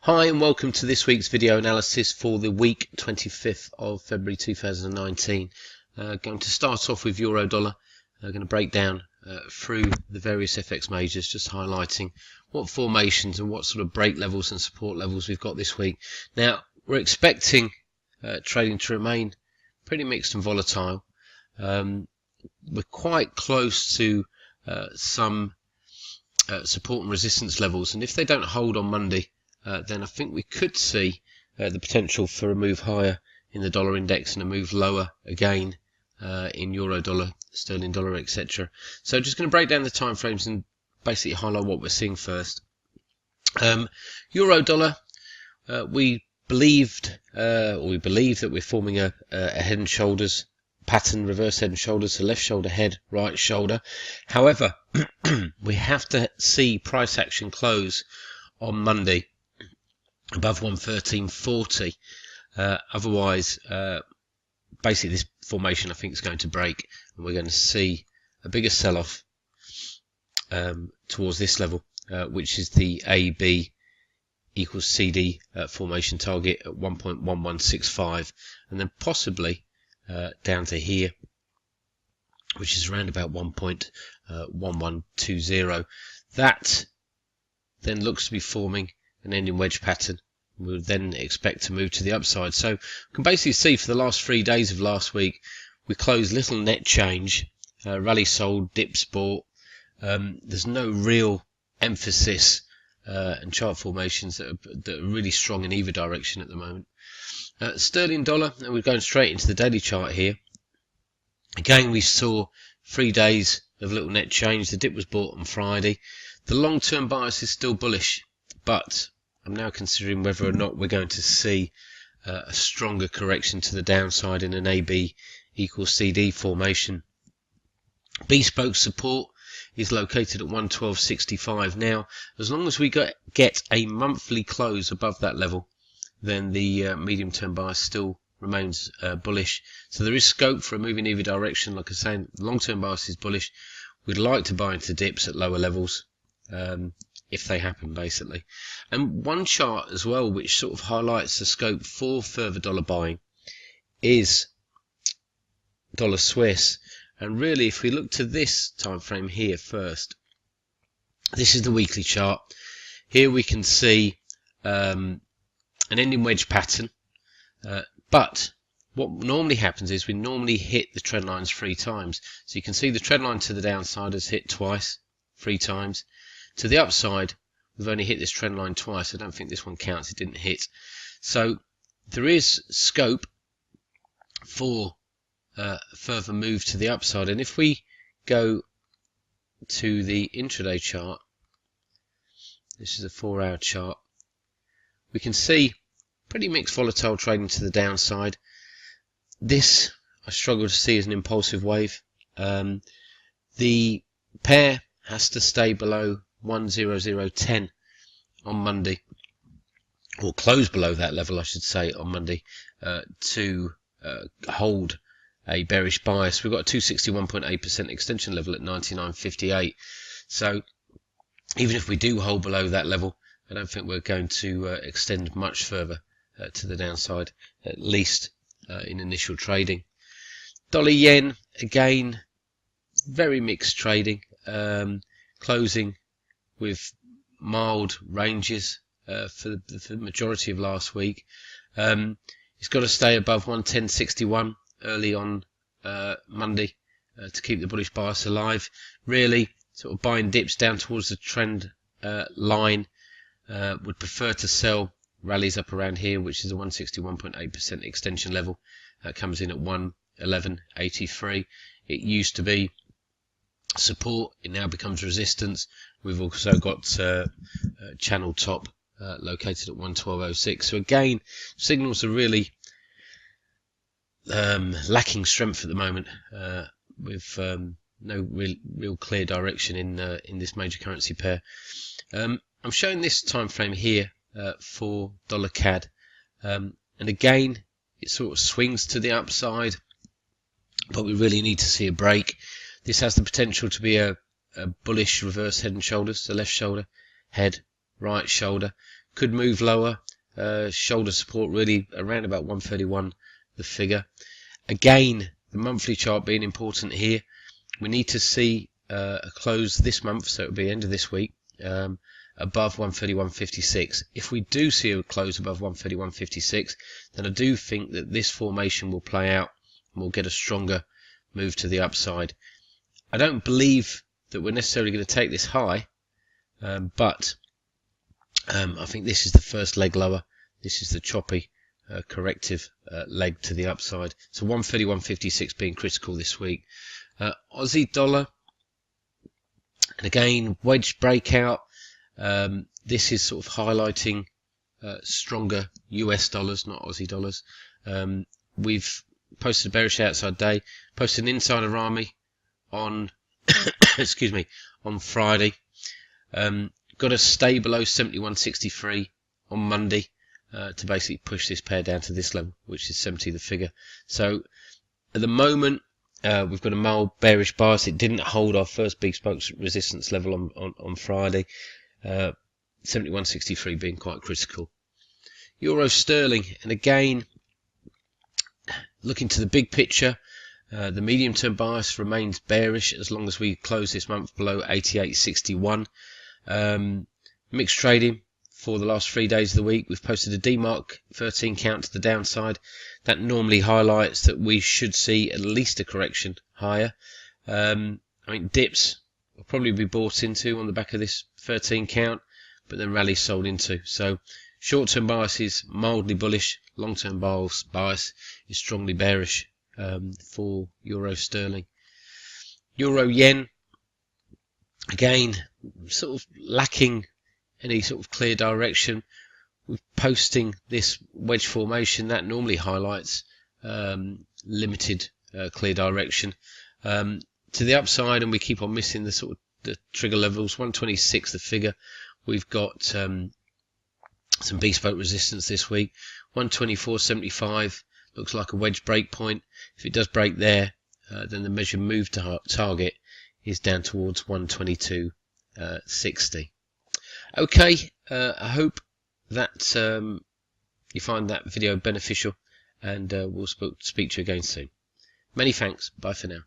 Hi and welcome to this week's video analysis for the week 25th of February 2019. Going to start off with euro dollar. Going to break down through the various FX majors, just highlighting what formations and what sort of break levels and support levels we've got this week. Now, we're expecting trading to remain pretty mixed and volatile. We're quite close to some support and resistance levels, and if they don't hold on Monday, then I think we could see the potential for a move higher in the dollar index and a move lower again in euro dollar, sterling dollar, etc. So just going to break down the time frames and basically highlight what we're seeing first. Euro dollar, we believe that we're forming a head and shoulders pattern, reverse head and shoulders, so left shoulder head, right shoulder. However, we have to see price action close on Monday above 113.40. Otherwise, basically this formation I think is going to break, and we're going to see a bigger sell-off towards this level, which is the AB equals CD formation target at 1.1165, and then possibly down to here, which is around about 1.1120. That then looks to be forming an ending wedge pattern. We would then expect to move to the upside. So we can basically see for the last 3 days of last week, we closed little net change, rally sold, dips bought. There's no real emphasis and chart formations that are really strong in either direction at the moment. Sterling dollar, and we're going straight into the daily chart here. Again, we saw 3 days of little net change. The dip was bought on Friday. The long-term bias is still bullish, but I'm now considering whether or not we're going to see a stronger correction to the downside in an AB equals CD formation. Bespoke support is located at 112.65. Now, as long as we get a monthly close above that level, then the medium-term bias still remains bullish. So there is scope for a move in either direction. Like I say, the long-term bias is bullish. We'd like to buy into dips at lower levels if they happen, basically. And one chart as well which sort of highlights the scope for further dollar buying is dollar Swiss. And really, if we look to this time frame here first, this is the weekly chart. Here we can see an ending wedge pattern, but what normally happens is we normally hit the trend lines 3 times. So you can see the trend line to the downside has hit twice, 3 times. To the upside, we've only hit this trend line twice. I don't think this one counts, it didn't hit. So there is scope for a further move to the upside. And if we go to the intraday chart, this is a 4-hour chart, we can see pretty mixed volatile trading to the downside. This I struggle to see as an impulsive wave. The pair has to stay below 10010 on Monday, or close below that level I should say on Monday, to hold a bearish bias. We've got a 261.8% extension level at 99.58. So even if we do hold below that level, I don't think we're going to extend much further to the downside, at least in initial trading. Dollar yen, again, very mixed trading, closing with mild ranges for the majority of last week. It's got to stay above 110.61 early on Monday to keep the bullish bias alive. Really, sort of buying dips down towards the trend line. Would prefer to sell rallies up around here, which is a 161.8% extension level. That comes in at 111.83. It used to be support, it now becomes resistance. We've also got channel top located at 112.06. So again, signals are really lacking strength at the moment, with no real clear direction in this major currency pair. I'm showing this time frame here for dollar CAD, and again it sort of swings to the upside, but we really need to see a break. This has the potential to be a bullish reverse head and shoulders, so left shoulder, head, right shoulder. could move lower. Shoulder support really around about 131, the figure. Again, the monthly chart being important here. We need to see a close this month, so it'll be end of this week, above 131.56. If we do see a close above 131.56, then I do think that this formation will play out and we'll get a stronger move to the upside. I don't believe that we're necessarily going to take this high, but I think this is the first leg lower. This is the choppy corrective leg to the upside. So 131.56 being critical this week. Aussie dollar, and again, wedge breakout. This is sort of highlighting stronger US dollars, not Aussie dollars. We've posted a bearish outside day, posted an insider Rami on excuse me, on Friday. Got a stay below 71.63 on Monday to basically push this pair down to this level, which is 70 the figure. So at the moment, we've got a mild bearish bias. It didn't hold our first big spokes resistance level on Friday. 71.63 being quite critical. Euro sterling, and again, looking to the big picture, the medium term bias remains bearish as long as we close this month below 88.61. Mixed trading for the last 3 days of the week. We've posted a DMARC 13 count to the downside. That normally highlights that we should see at least a correction higher. I mean, dips will probably be bought into on the back of this 13 count, but then rallies sold into. So short-term bias is mildly bullish, long-term bias is strongly bearish for euro sterling. Euro yen, again, sort of lacking any sort of clear direction. We're posting this wedge formation that normally highlights limited clear direction to the upside, and we keep on missing the sort of the trigger levels. 126 the figure. We've got some bespoke resistance this week. 124.75 looks like a wedge break point. If it does break there, then the measured move to target is down towards 122.60. Okay, I hope that you find that video beneficial, and we'll speak to you again soon. Many thanks. Bye for now.